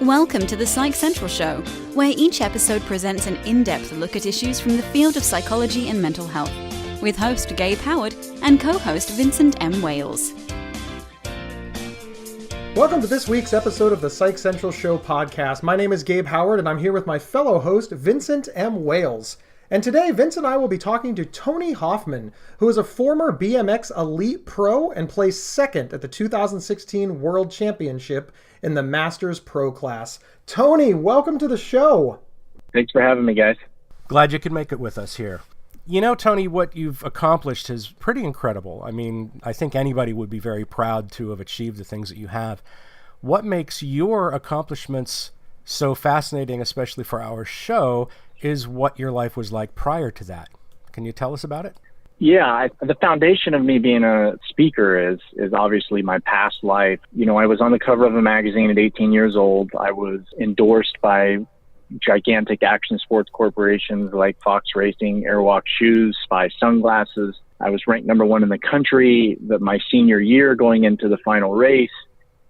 Welcome to the Psych Central Show, where each episode presents an in-depth look at issues from the field of psychology and mental health, with host Gabe Howard and co-host Vincent M. Wales. Welcome to this week's episode of the Psych Central Show podcast. My name is Gabe Howard, and I'm here with my fellow host, Vincent M. Wales. And today, Vince and I will be talking to Tony Hoffman, who is a former BMX Elite Pro and placed second at the 2016 World Championship in the Masters Pro class. Tony, welcome to the show. Thanks for having me, guys. Glad you could make it with us here. You know, Tony, what you've accomplished is pretty incredible. I mean, I think anybody would be very proud to have achieved the things that you have. What makes your accomplishments so fascinating, especially for our show, is what your life was like prior to that. Can you tell us about it? Yeah, the foundation of me being a speaker is obviously my past life. You know, I was on the cover of a magazine at 18 years old. I was endorsed by gigantic action sports corporations like Fox Racing, Airwalk Shoes, Spy Sunglasses. I was ranked number one in the country my senior year going into the final race.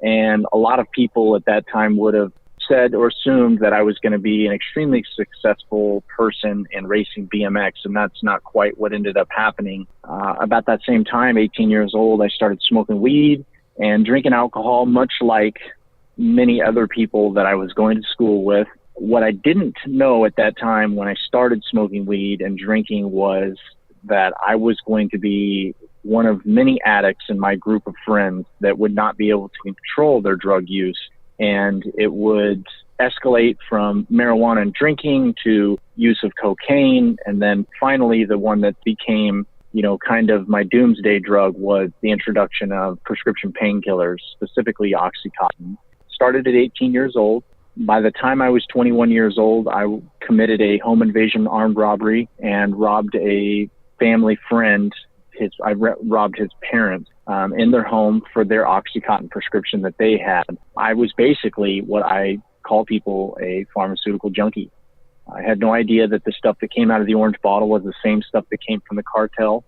And a lot of people at that time would have said or assumed that I was going to be an extremely successful person in racing BMX, and that's not quite what ended up happening. About that same time, 18 years old, I started smoking weed and drinking alcohol, much like many other people that I was going to school with. What I didn't know at that time when I started smoking weed and drinking was that I was going to be one of many addicts in my group of friends that would not be able to control their drug use. And it would escalate from marijuana and drinking to use of cocaine. And then finally, the one that became, kind of my doomsday drug was the introduction of prescription painkillers, specifically Oxycontin. Started at 18 years old. By the time I was 21 years old, I committed a home invasion armed robbery and robbed a family friend. I robbed his parents in their home for their Oxycontin prescription that they had. I was basically what I call people a pharmaceutical junkie. I had no idea that the stuff that came out of the orange bottle was the same stuff that came from the cartel.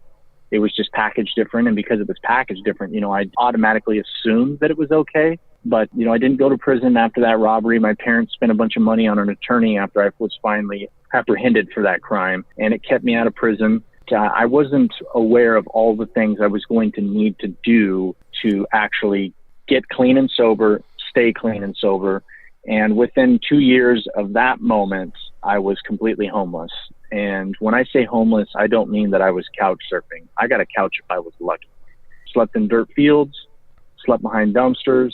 It was just packaged different. And because it was packaged different, I automatically assumed that it was okay. But, I didn't go to prison after that robbery. My parents spent a bunch of money on an attorney after I was finally apprehended for that crime. And it kept me out of prison. I wasn't aware of all the things I was going to need to do to actually get clean and sober, stay clean and sober. And within 2 years of that moment, I was completely homeless. And when I say homeless, I don't mean that I was couch surfing. I got a couch if I was lucky. Slept in dirt fields, slept behind dumpsters,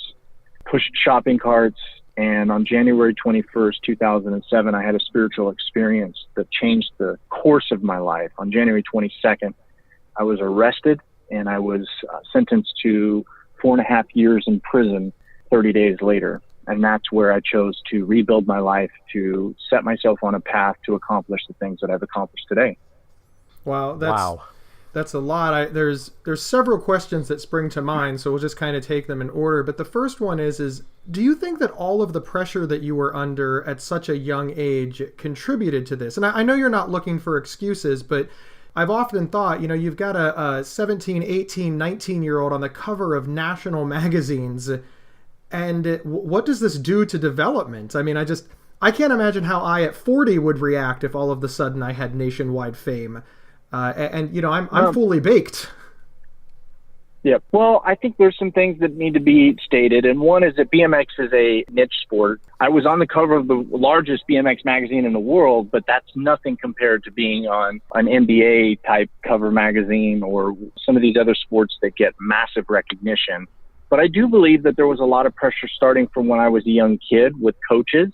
pushed shopping carts. And on January 21st, 2007, I had a spiritual experience that changed the course of my life. On January 22nd, I was arrested and I was sentenced to 4.5 years in prison 30 days later. And that's where I chose to rebuild my life, to set myself on a path to accomplish the things that I've accomplished today. Wow. That's a lot. There's several questions that spring to mind, so we'll just kind of take them in order. But the first one is do you think that all of the pressure that you were under at such a young age contributed to this? And I know you're not looking for excuses, but I've often thought, you've got a 17, 18, 19-year-old on the cover of national magazines, and what does this do to development? I mean, I can't imagine how I at 40 would react if all of a sudden I had nationwide fame. I'm fully baked. Yeah. Well, I think there's some things that need to be stated. And one is that BMX is a niche sport. I was on the cover of the largest BMX magazine in the world, but that's nothing compared to being on an NBA type cover magazine or some of these other sports that get massive recognition. But I do believe that there was a lot of pressure starting from when I was a young kid with coaches,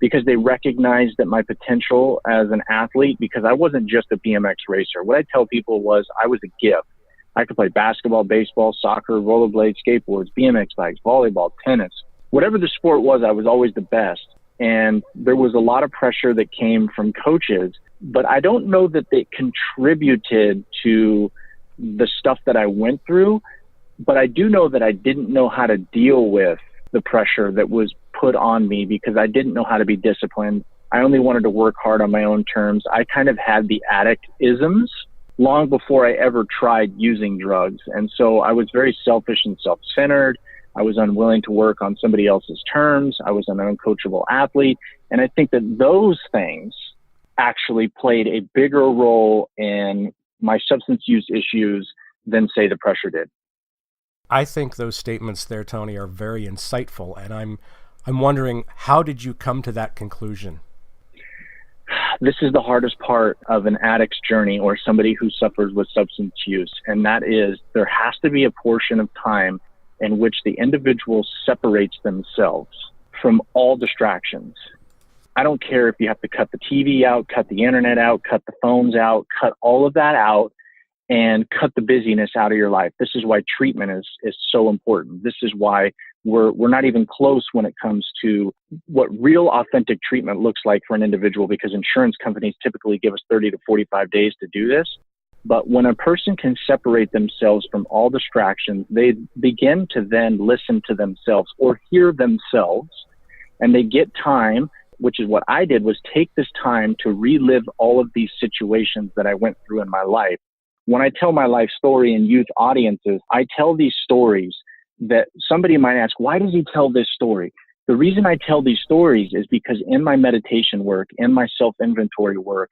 because they recognized that my potential as an athlete, because I wasn't just a BMX racer. What I tell people was I was a gift. I could play basketball, baseball, soccer, rollerblades, skateboards, BMX bikes, volleyball, tennis. Whatever the sport was, I was always the best. And there was a lot of pressure that came from coaches, but I don't know that they contributed to the stuff that I went through. But I do know that I didn't know how to deal with the pressure that was put on me because I didn't know how to be disciplined. I only wanted to work hard on my own terms. I kind of had the addict-isms long before I ever tried using drugs. And so I was very selfish and self-centered. I was unwilling to work on somebody else's terms. I was an uncoachable athlete. And I think that those things actually played a bigger role in my substance use issues than, say, the pressure did. I think those statements there, Tony, are very insightful. And I'm wondering, how did you come to that conclusion? This is the hardest part of an addict's journey or somebody who suffers with substance use. And that is, there has to be a portion of time in which the individual separates themselves from all distractions. I don't care if you have to cut the TV out, cut the internet out, cut the phones out, cut all of that out, and cut the busyness out of your life. This is why treatment is so important. This is why we're not even close when it comes to what real authentic treatment looks like for an individual, because insurance companies typically give us 30 to 45 days to do this. But when a person can separate themselves from all distractions, they begin to then listen to themselves or hear themselves, and they get time, which is what I did, was take this time to relive all of these situations that I went through in my life. When I tell my life story in youth audiences, I tell these stories that somebody might ask, why does he tell this story? The reason I tell these stories is because in my meditation work, in my self-inventory work,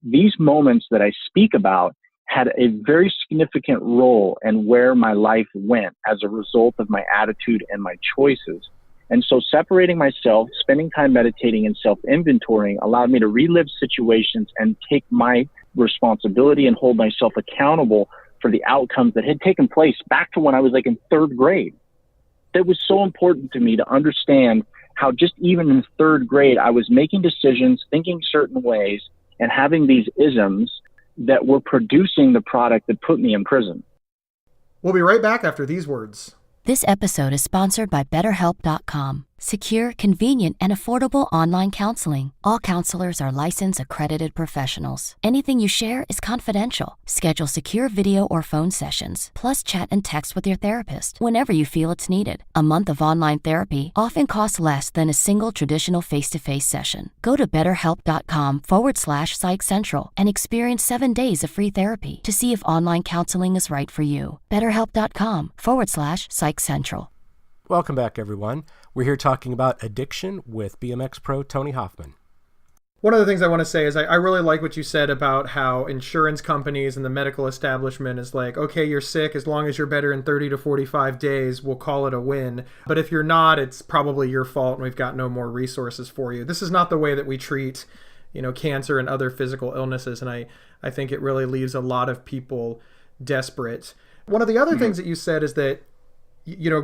these moments that I speak about had a very significant role in where my life went as a result of my attitude and my choices. And so separating myself, spending time meditating and self-inventorying allowed me to relive situations and take my responsibility and hold myself accountable for the outcomes that had taken place back to when I was like in third grade. That was so important to me to understand how just even in third grade, I was making decisions, thinking certain ways, and having these isms that were producing the product that put me in prison. We'll be right back after these words. This episode is sponsored by BetterHelp.com. Secure, convenient, and affordable online counseling. All counselors are licensed, accredited professionals. Anything you share is confidential. Schedule secure video or phone sessions, plus chat and text with your therapist whenever you feel it's needed. A month of online therapy often costs less than a single traditional face-to-face session. Go to BetterHelp.com/Psych Central and experience 7 days of free therapy to see if online counseling is right for you. BetterHelp.com/Psych Central. Welcome back, everyone. We're here talking about addiction with BMX pro Tony Hoffman. One of the things I want to say is I really like what you said about how insurance companies and the medical establishment is like, okay, you're sick. As long as you're better in 30 to 45 days, we'll call it a win. But if you're not, it's probably your fault and we've got no more resources for you. This is not the way that we treat, cancer and other physical illnesses. And I think it really leaves a lot of people desperate. One of the other things that you said is that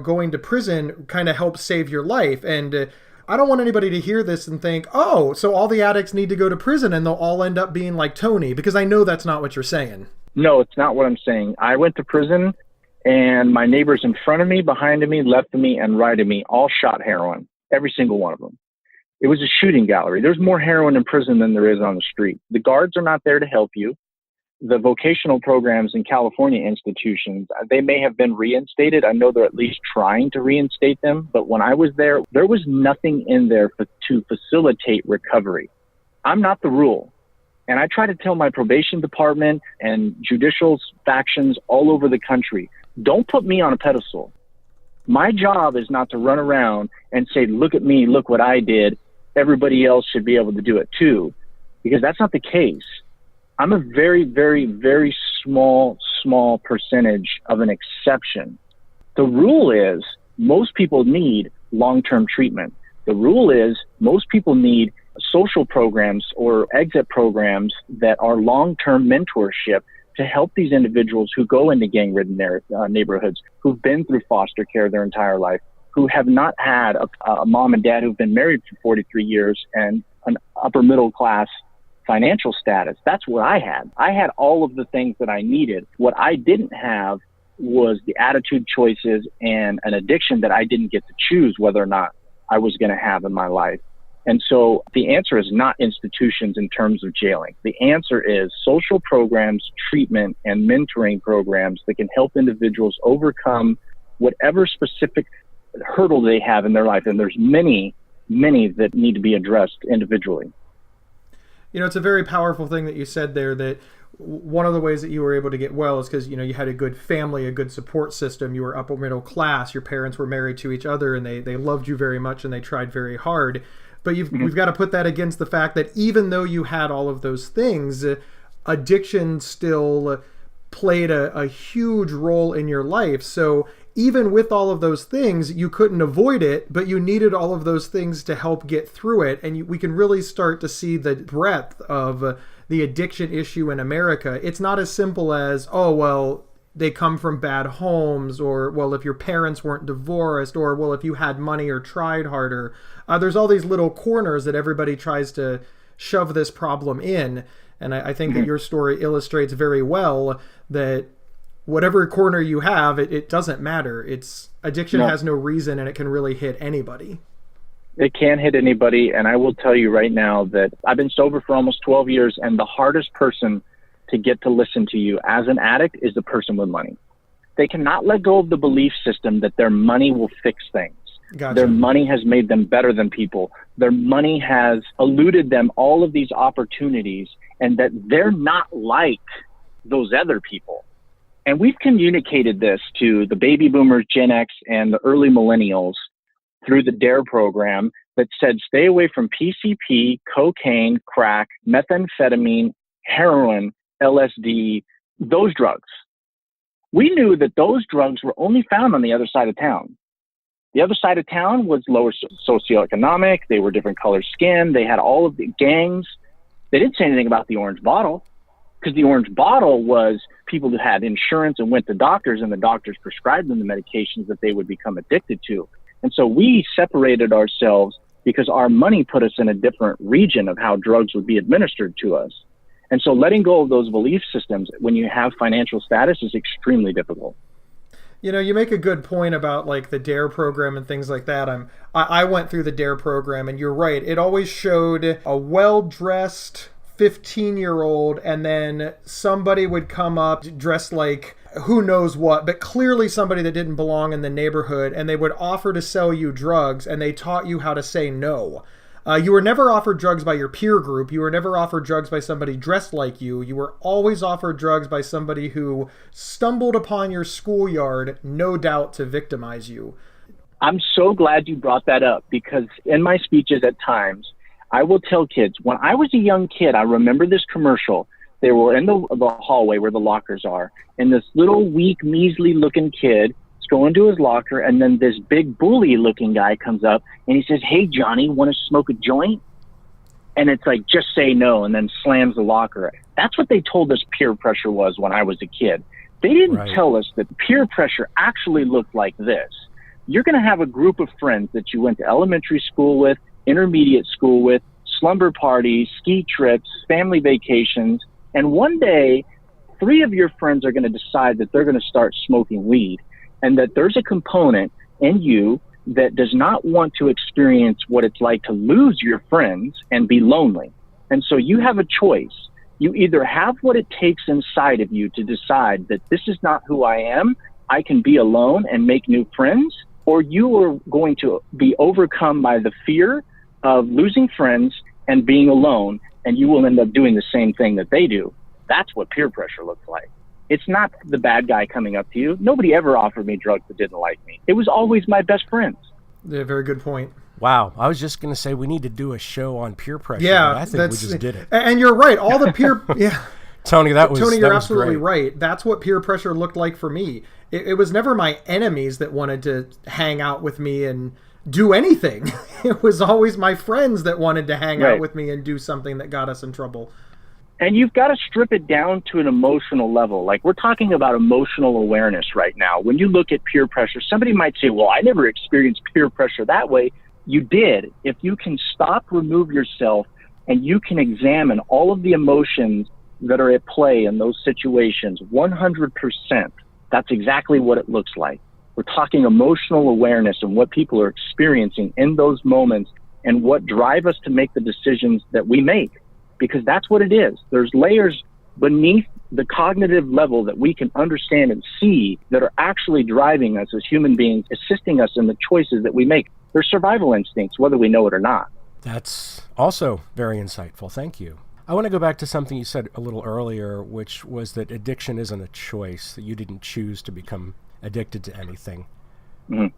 going to prison kind of helps save your life. And I don't want anybody to hear this and think, oh, so all the addicts need to go to prison and they'll all end up being like Tony, because I know that's not what you're saying. No, it's not what I'm saying. I went to prison and my neighbors in front of me, behind me, left of me, and right of me all shot heroin, every single one of them. It was a shooting gallery. There's more heroin in prison than there is on the street. The guards are not there to help you. The vocational programs in California institutions, they may have been reinstated. I know they're at least trying to reinstate them. But when I was there was nothing in there to facilitate recovery. I'm not the rule. And I try to tell my probation department and judicial factions all over the country, don't put me on a pedestal. My job is not to run around and say, look at me, look what I did. Everybody else should be able to do it too. Because that's not the case. I'm a very, very, very small percentage of an exception. The rule is most people need long-term treatment. The rule is most people need social programs or exit programs that are long-term mentorship to help these individuals who go into gang-ridden neighborhoods, who've been through foster care their entire life, who have not had a mom and dad who've been married for 43 years and an upper middle class financial status. That's what I had. I had all of the things that I needed. What I didn't have was the attitude choices and an addiction that I didn't get to choose whether or not I was going to have in my life. And so the answer is not institutions in terms of jailing. The answer is social programs, treatment, and mentoring programs that can help individuals overcome whatever specific hurdle they have in their life. And there's many that need to be addressed individually. It's a very powerful thing that you said there, that one of the ways that you were able to get well is because, you know, you had a good family, a good support system. You were upper middle class. Your parents were married to each other, and they loved you very much, and they tried very hard. But we've got to put that against the fact that even though you had all of those things, addiction still played a huge role in your life. So even with all of those things, you couldn't avoid it, but you needed all of those things to help get through it. And we can really start to see the breadth of the addiction issue in America. It's not as simple as, oh, well, they come from bad homes, or, well, if your parents weren't divorced, or, well, if you had money or tried harder. There's all these little corners that everybody tries to shove this problem in. And I think that your story illustrates very well that whatever corner you have, it doesn't matter. Addiction has no reason, and it can really hit anybody. It can hit anybody, and I will tell you right now that I've been sober for almost 12 years, and the hardest person to get to listen to you as an addict is the person with money. They cannot let go of the belief system that their money will fix things. Gotcha. Their money has made them better than people. Their money has eluded them all of these opportunities, and that they're not like those other people. And we've communicated this to the baby boomers, Gen X, and the early millennials through the DARE program that said, stay away from PCP, cocaine, crack, methamphetamine, heroin, LSD, those drugs. We knew that those drugs were only found on the other side of town. The other side of town was lower socioeconomic. They were different color skin. They had all of the gangs. They didn't say anything about the orange bottle, because the orange bottle was people who had insurance and went to doctors, and the doctors prescribed them the medications that they would become addicted to. And so we separated ourselves because our money put us in a different region of how drugs would be administered to us. And so letting go of those belief systems when you have financial status is extremely difficult. You know, you make a good point about like the DARE program and things like that. I went through the DARE program, and you're right. It always showed a well-dressed 15-year-old, and then somebody would come up dressed like who knows what, but clearly somebody that didn't belong in the neighborhood, and they would offer to sell you drugs, and they taught you how to say no. You were never offered drugs by your peer group. You were never offered drugs by somebody dressed like you. You were always offered drugs by somebody who stumbled upon your schoolyard, no doubt to victimize you. I'm so glad you brought that up, because in my speeches at times, I will tell kids, when I was a young kid, I remember this commercial. They were in the hallway where the lockers are, and this little weak, measly looking kid is going to his locker, and then this big bully looking guy comes up and he says, "Hey, Johnny, want to smoke a joint?" And it's like, just say no, and then slams the locker. That's what they told us peer pressure was when I was a kid. They didn't tell us that peer pressure actually looked like this. You're going to have a group of friends that you went to elementary school with, intermediate school with, slumber parties, ski trips, family vacations, and one day, 3 of your friends are going to decide that they're going to start smoking weed, and that there's a component in you that does not want to experience what it's like to lose your friends and be lonely. And so you have a choice. You either have what it takes inside of you to decide that this is not who I am, I can be alone and make new friends, or you are going to be overcome by the fear of losing friends and being alone, and you will end up doing the same thing that they do. That's what peer pressure looks like. It's not the bad guy coming up to you. Nobody ever offered me drugs that didn't like me. It was always my best friends. Yeah, very good point. Wow. I was just going to say we need to do a show on peer pressure. Yeah, but I think we just did it. And you're right. All the peer... yeah. Tony, you're absolutely great. right. That's what peer pressure looked like for me. It was never my enemies that wanted to hang out with me and do anything. It was always my friends that wanted to hang out with me and do something that got us in trouble. And you've got to strip it down to an emotional level. Like, we're talking about emotional awareness right now. When you look at peer pressure, somebody might say, well, I never experienced peer pressure that way. You did. If you can stop, remove yourself, and you can examine all of the emotions that are at play in those situations, 100%, that's exactly what it looks like. We're talking emotional awareness and what people are experiencing in those moments and what drive us to make the decisions that we make, because that's what it is. There's layers beneath the cognitive level that we can understand and see that are actually driving us as human beings, assisting us in the choices that we make. They're survival instincts, whether we know it or not. That's also very insightful. Thank you. I want to go back to something you said a little earlier, which was that addiction isn't a choice, that you didn't choose to become addicted to anything. Mm-hmm.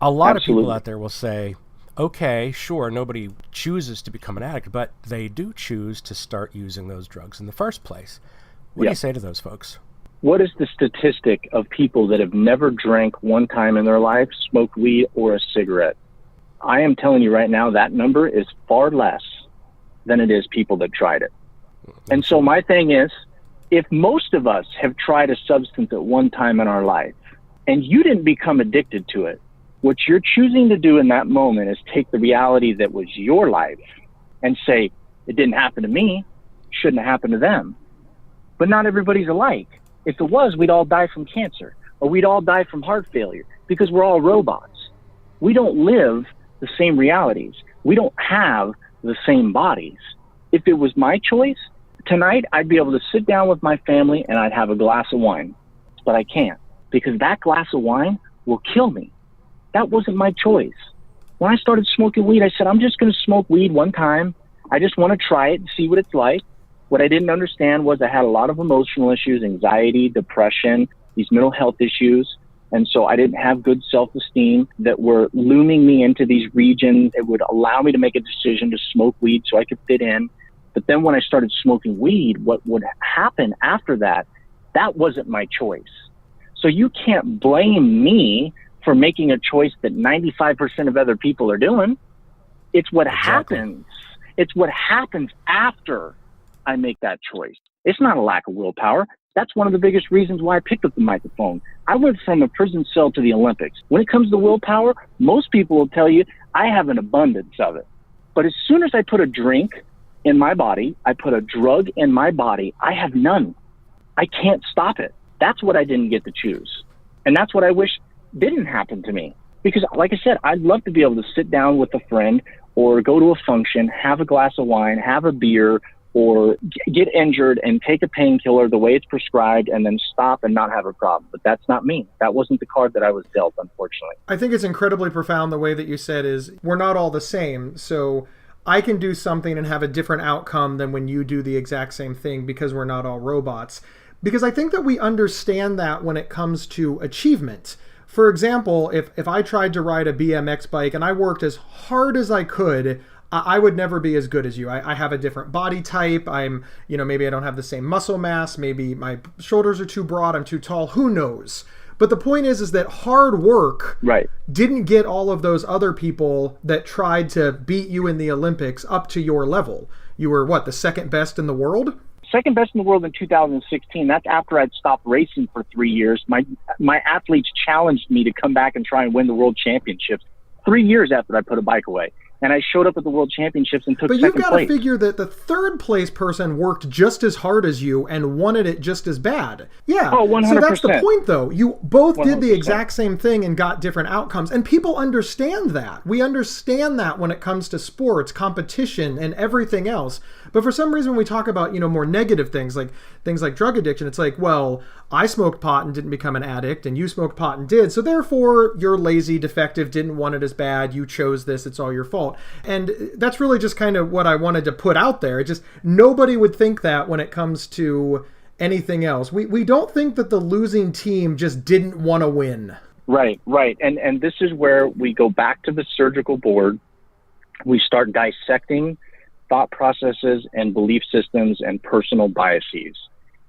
A lot Absolutely. of people out there will say, okay, sure, nobody chooses to become an addict, but they do choose to start using those drugs in the first place. What do you say to those folks? What is the statistic of people that have never drank one time in their life, smoked weed, or a cigarette? I am telling you right now, that number is far less than it is people that tried it. And so my thing is, if most of us have tried a substance at one time in our life, and you didn't become addicted to it, what you're choosing to do in that moment is take the reality that was your life and say, it didn't happen to me, shouldn't have happened to them. But not everybody's alike. If it was, we'd all die from cancer, or we'd all die from heart failure, because we're all robots. We don't live the same realities. We don't have the same bodies. If it was my choice, tonight I'd be able to sit down with my family and I'd have a glass of wine. But I can't, because that glass of wine will kill me. That wasn't my choice. When I started smoking weed, I said, I'm just going to smoke weed one time. I just want to try it and see what it's like. What I didn't understand was I had a lot of emotional issues, anxiety, depression, these mental health issues. And so I didn't have good self-esteem that were looming me into these regions. It would allow me to make a decision to smoke weed so I could fit in. But then when I started smoking weed, what would happen after that, that wasn't my choice. So you can't blame me for making a choice that 95% of other people are doing. It's what happens. It's what happens after I make that choice. It's not a lack of willpower. That's one of the biggest reasons why I picked up the microphone. I went from a prison cell to the Olympics. When it comes to willpower, most people will tell you I have an abundance of it. But as soon as I put a drink in my body, I put a drug in my body, I have none. I can't stop it. That's what I didn't get to choose. And that's what I wish didn't happen to me. Because like I said, I'd love to be able to sit down with a friend or go to a function, have a glass of wine, have a beer, or get injured and take a painkiller the way it's prescribed and then stop and not have a problem. But that's not me. That wasn't the card that I was dealt, unfortunately. I think it's incredibly profound the way that you said is we're not all the same. So I can do something and have a different outcome than when you do the exact same thing because we're not all robots. Because I think that we understand that when it comes to achievement. For example, if I tried to ride a BMX bike and I worked as hard as I could, I would never be as good as you. I have a different body type. Maybe I don't have the same muscle mass. Maybe my shoulders are too broad. I'm too tall. Who knows? But the point is that hard work didn't get all of those other people that tried to beat you in the Olympics up to your level. You were the second best in the world? Second best in the world in 2016. That's after I'd stopped racing for 3 years. My athletes challenged me to come back and try and win the world championships 3 years after I put a bike away. And I showed up at the World Championships and took second place. But you've got to figure that the third place person worked just as hard as you and wanted it just as bad. Yeah. Oh, 100%. So that's the point, though. You both 100%. Did the exact same thing and got different outcomes. And people understand that. We understand that when it comes to sports, competition, and everything else. But for some reason, when we talk about, more negative things like drug addiction, it's like, well, I smoked pot and didn't become an addict, and you smoked pot and did. So therefore, you're lazy, defective, didn't want it as bad. You chose this. It's all your fault. And that's really just kind of what I wanted to put out there. Just nobody would think that when it comes to anything else. We don't think that the losing team just didn't want to win. Right. And this is where we go back to the surgical board. We start dissecting thought processes and belief systems and personal biases.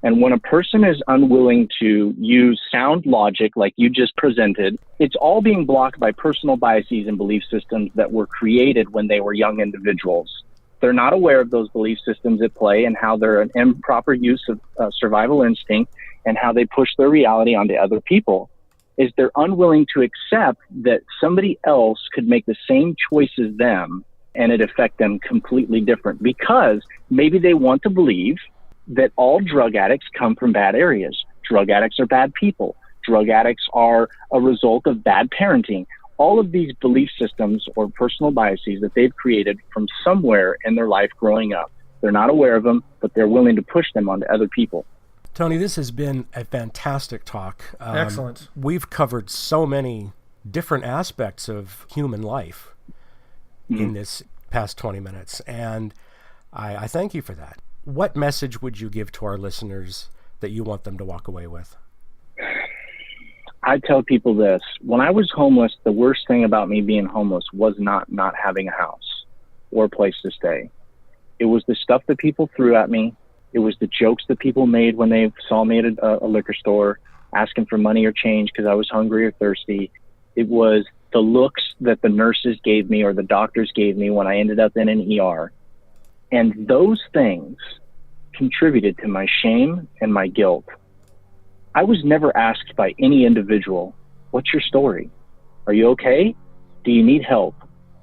And when a person is unwilling to use sound logic like you just presented, it's all being blocked by personal biases and belief systems that were created when they were young individuals. They're not aware of those belief systems at play and how they're an improper use of survival instinct and how they push their reality onto other people. Is they're unwilling to accept that somebody else could make the same choice as them and it affect them completely different because maybe they want to believe that all drug addicts come from bad areas. Drug addicts are bad people. Drug addicts are a result of bad parenting. All of these belief systems or personal biases that they've created from somewhere in their life growing up. They're not aware of them, but they're willing to push them onto other people. Tony, this has been a fantastic talk. Excellent. We've covered so many different aspects of human life in this past 20 minutes, and I thank you for that. what message would you give to our listeners that you want them to walk away with? I tell people this. When I was homeless, the worst thing about me being homeless was not having a house or a place to stay. It was the stuff that people threw at me. It was the jokes that people made when they saw me at a liquor store asking for money or change because I was hungry or thirsty. It was the looks that the nurses gave me or the doctors gave me when I ended up in an ER. And those things contributed to my shame and my guilt. I was never asked by any individual, what's your story? Are you okay? Do you need help?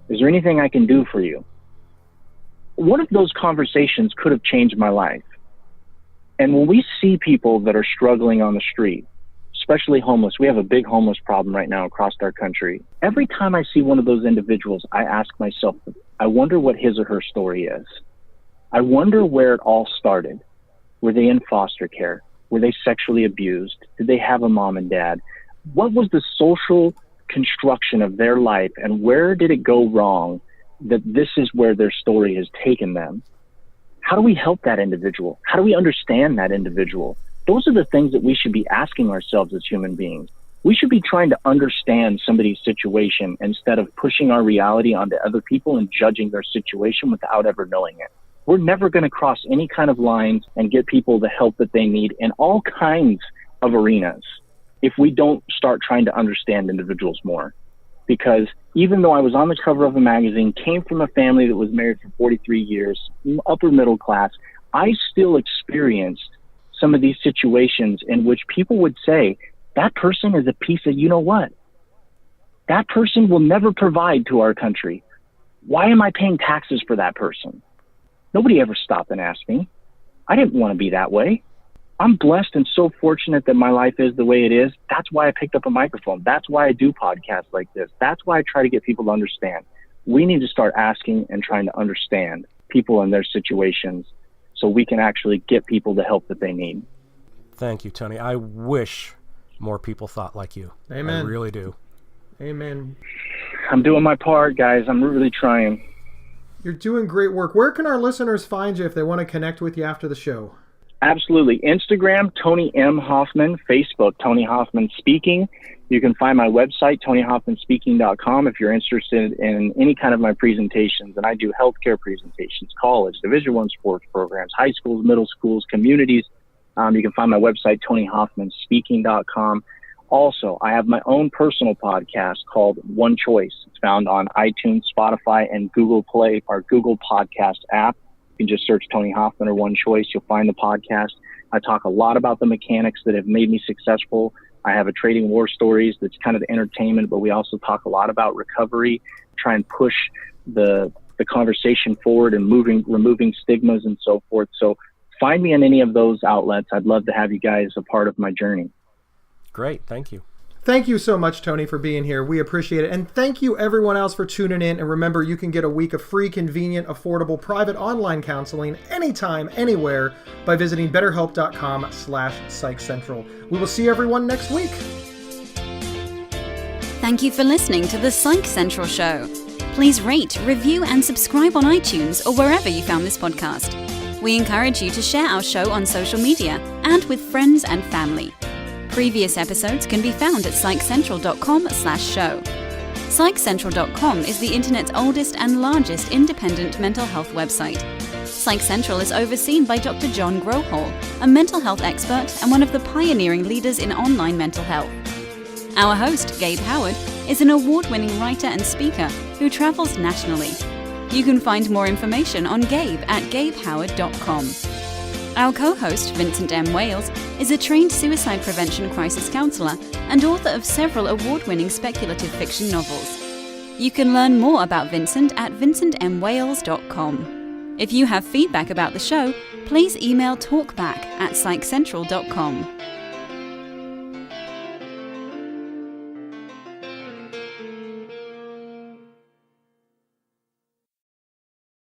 Is there anything I can do for you? One of those conversations could have changed my life. And when we see people that are struggling on the street, especially homeless, we have a big homeless problem right now across our country. Every time I see one of those individuals, I ask myself, I wonder what his or her story is. I wonder where it all started. Were they in foster care? Were they sexually abused? Did they have a mom and dad? What was the social construction of their life, and where did it go wrong that this is where their story has taken them? How do we help that individual? How do we understand that individual? Those are the things that we should be asking ourselves as human beings. We should be trying to understand somebody's situation instead of pushing our reality onto other people and judging their situation without ever knowing it. We're never going to cross any kind of lines and get people the help that they need in all kinds of arenas if we don't start trying to understand individuals more. Because even though I was on the cover of a magazine, came from a family that was married for 43 years, upper middle class, I still experienced some of these situations in which people would say, that person is a piece of you-know-what. That person will never provide to our country. Why am I paying taxes for that person? Nobody ever stopped and asked me. I didn't want to be that way. I'm blessed and so fortunate that my life is the way it is. That's why I picked up a microphone. That's why I do podcasts like this. That's why I try to get people to understand. We need to start asking and trying to understand people and their situations so we can actually get people the help that they need. Thank you, Tony. I wish more people thought like you. Amen. I really do. Amen. I'm doing my part, guys. I'm really trying. You're doing great work. Where can our listeners find you if they want to connect with you after the show? Absolutely. Instagram, Tony M. Hoffman. Facebook, Tony Hoffman Speaking. You can find my website, TonyHoffmanSpeaking.com, if you're interested in any kind of my presentations. And I do healthcare presentations, college, Division I sports programs, high schools, middle schools, communities. You can find my website, TonyHoffmanSpeaking.com. Also, I have my own personal podcast called One Choice. It's found on iTunes, Spotify, and Google Play or Google Podcast app. You can just search Tony Hoffman or One Choice. You'll find the podcast. I talk a lot about the mechanics that have made me successful. I have a Trading War Stories that's kind of entertainment, but we also talk a lot about recovery, try and push the conversation forward and removing stigmas and so forth. So find me on any of those outlets. I'd love to have you guys a part of my journey. Great. Thank you. Thank you so much, Tony, for being here. We appreciate it. And thank you, everyone else, for tuning in. And remember, you can get a week of free, convenient, affordable, private online counseling anytime, anywhere by visiting betterhelp.com/psychcentral. We will see everyone next week. Thank you for listening to the Psych Central Show. Please rate, review, and subscribe on iTunes or wherever you found this podcast. We encourage you to share our show on social media and with friends and family. Previous episodes can be found at psychcentral.com/show. Psychcentral.com is the internet's oldest and largest independent mental health website. Psych Central is overseen by Dr. John Grohol, a mental health expert and one of the pioneering leaders in online mental health. Our host, Gabe Howard, is an award-winning writer and speaker who travels nationally. You can find more information on Gabe at gabehoward.com. Our co-host, Vincent M. Wales, is a trained suicide prevention crisis counselor and author of several award-winning speculative fiction novels. You can learn more about Vincent at vincentmwales.com. If you have feedback about the show, please email talkback@psychcentral.com.